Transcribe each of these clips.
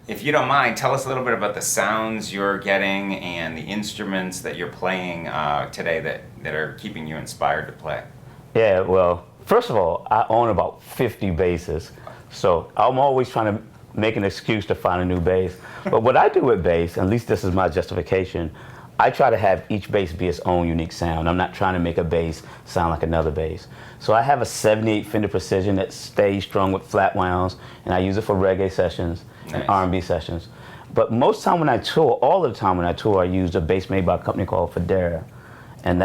If you don't mind, tell us a little bit about the sounds you're getting and the instruments that you're playing today that are keeping you inspired to play. Yeah, well, first of all, I own about 50 basses, so I'm always trying to make an excuse to find a new bass. But what I do with bass, at least this is my justification, I try to have each bass be its own unique sound. I'm not trying to make a bass sound like another bass. So I have a 78 Fender Precision that stays strung with flat wounds, and I use it for reggae sessions and R&B sessions. But most time when I tour, all of the time when I tour, I use a bass made by a company called Federa. And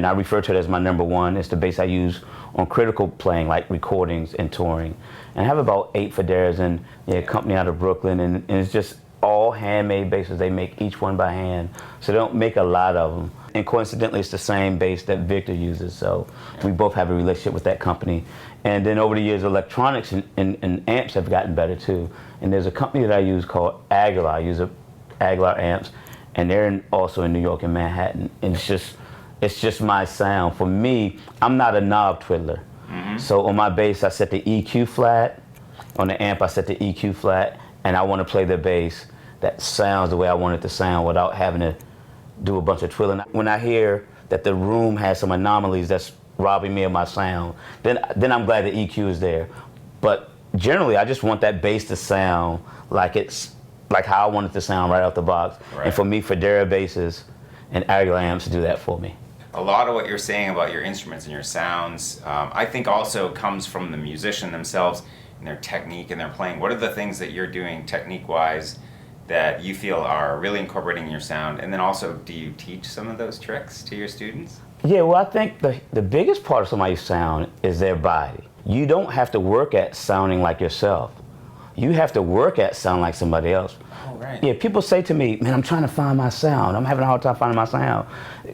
I refer to it as my number one. It's the bass I use on critical playing, like recordings and touring. And I have about 8 Federas and a company out of Brooklyn, and it's just all handmade basses. They make each one by hand, so they don't make a lot of them. And coincidentally, it's the same bass that Victor uses, so we both have a relationship with that company. And then over the years, electronics and amps have gotten better too. And there's a company that I use called Aguilar. I use Aguilar amps, and they're also in New York and Manhattan. And it's just my sound. For me, I'm not a knob twiddler. So on my bass, I set the EQ flat. On the amp, I set the EQ flat, and I want to play the bass that sounds the way I want it to sound without having to do a bunch of twiddling. When I hear that the room has some anomalies that's robbing me of my sound, then I'm glad the EQ is there. But generally, I just want that bass to sound like it's like how I want it to sound right out the box. Right. And for me, Federa basses and Aguilar amps do that for me. A lot of what you're saying about your instruments and your sounds, I think also comes from the musician themselves and their technique and their playing. What are the things that you're doing technique-wise that you feel are really incorporating your sound? And then also, do you teach some of those tricks to your students? Yeah, well, I think the biggest part of somebody's sound is their body. You don't have to work at sounding like yourself. You have to work at sounding like somebody else. Oh, right. Yeah, people say to me, man, I'm trying to find my sound. I'm having a hard time finding my sound.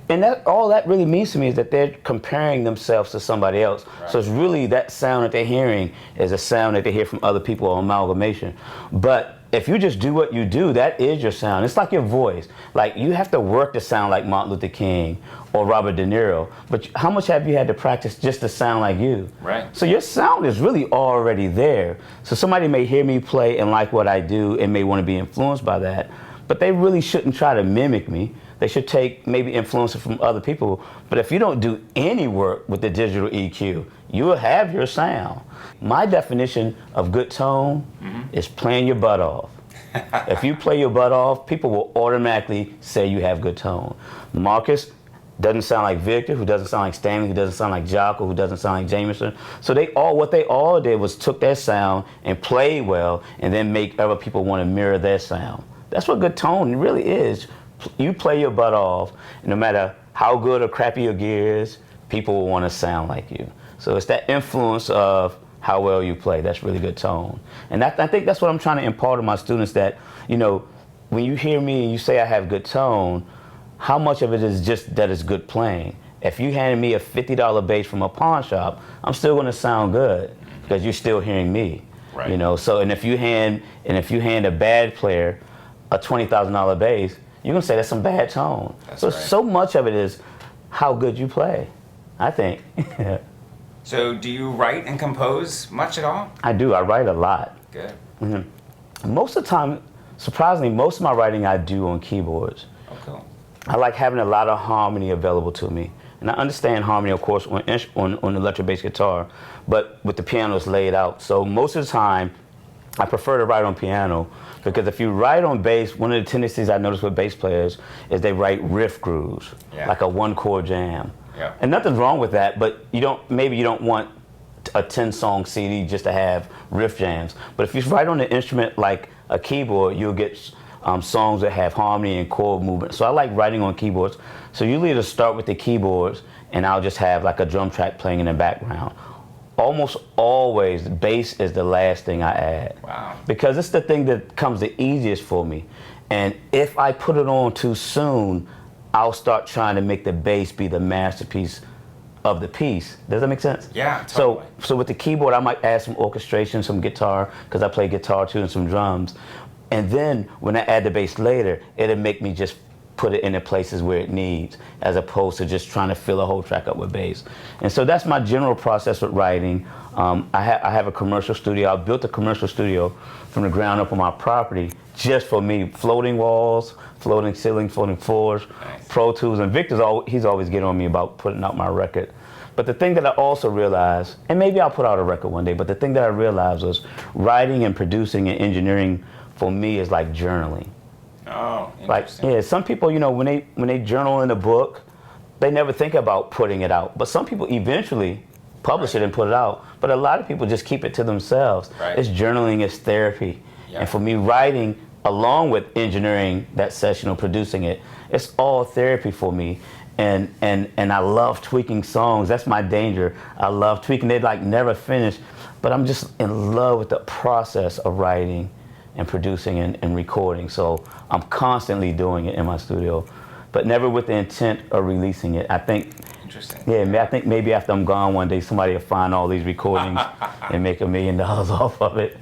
And all that really means to me is that they're comparing themselves to somebody else. Right. So it's really that sound that they're hearing is a sound that they hear from other people or amalgamation. But if you just do what you do, that is your sound. It's like your voice. Like, you have to work to sound like Martin Luther King or Robert De Niro. But how much have you had to practice just to sound like you? Right. So your sound is really already there. So somebody may hear me play and like what I do and may want to be influenced by that, but they really shouldn't try to mimic me. They should take maybe influences from other people. But if you don't do any work with the digital EQ, you will have your sound. My definition of good tone is playing your butt off. If you play your butt off, people will automatically say you have good tone. Marcus doesn't sound like Victor, who doesn't sound like Stanley, who doesn't sound like Jocko, who doesn't sound like Jameson. So what they all did was took their sound and played well, and then make other people want to mirror their sound. That's what good tone really is. You play your butt off, and no matter how good or crappy your gear is, people will want to sound like you. So it's that influence of how well you play. That's really good tone. And I think that's what I'm trying to impart to my students, that, you know, when you hear me and you say I have good tone, how much of it is just that it's good playing? If you handed me a $50 bass from a pawn shop, I'm still going to sound good because you're still hearing me. Right. You know, so if you hand a bad player a $20,000 bass, you're going to say that's some bad tone. That's so right. So much of it is how good you play, I think. So do you write and compose much at all? I do. I write a lot. Good. Most of the time, surprisingly, most of my writing I do on keyboards. Oh, cool. I like having a lot of harmony available to me. And I understand harmony, of course, on electric bass guitar, but with the pianos laid out. So most of the time, I prefer to write on piano, because if you write on bass, one of the tendencies I notice with bass players is they write riff grooves, like a one-chord jam. Yeah. And nothing's wrong with that, but maybe you don't want a 10-song CD just to have riff jams. But if you write on an instrument like a keyboard, you'll get songs that have harmony and chord movement. So I like writing on keyboards. So usually it'll start with the keyboards, and I'll just have like a drum track playing in the background. Almost always, the bass is the last thing I add. Wow. Because it's the thing that comes the easiest for me. And if I put it on too soon, I'll start trying to make the bass be the masterpiece of the piece. Does that make sense? Yeah, totally. So with the keyboard, I might add some orchestration, some guitar, because I play guitar too, and some drums. And then when I add the bass later, it'll make me just put it in the places where it needs, as opposed to just trying to fill a whole track up with bass. And so that's my general process with writing. I have a commercial studio. I built a commercial studio from the ground up on my property just for me. Floating walls, floating ceilings, floating floors, Nice. Pro Tools. And he's always getting on me about putting out my record. But the thing that I also realized, and maybe I'll put out a record one day, but the thing that I realized was writing and producing and engineering for me is like journaling. Oh, Like, interesting. yeah, some people, you know, when they journal in a book, they never think about putting it out. But some people eventually publish it and put it out. But a lot of people just keep it to themselves. Right. It's journaling, it's therapy. Yeah. And for me, writing along with engineering that session or producing it, it's all therapy for me. And I love tweaking songs. That's my danger. I love tweaking. They like never finish. But I'm just in love with the process of writing and producing and recording. So I'm constantly doing it in my studio, but never with the intent of releasing it. I think, Interesting. yeah, I think maybe after I'm gone one day, somebody will find all these recordings and make $1 million off of it.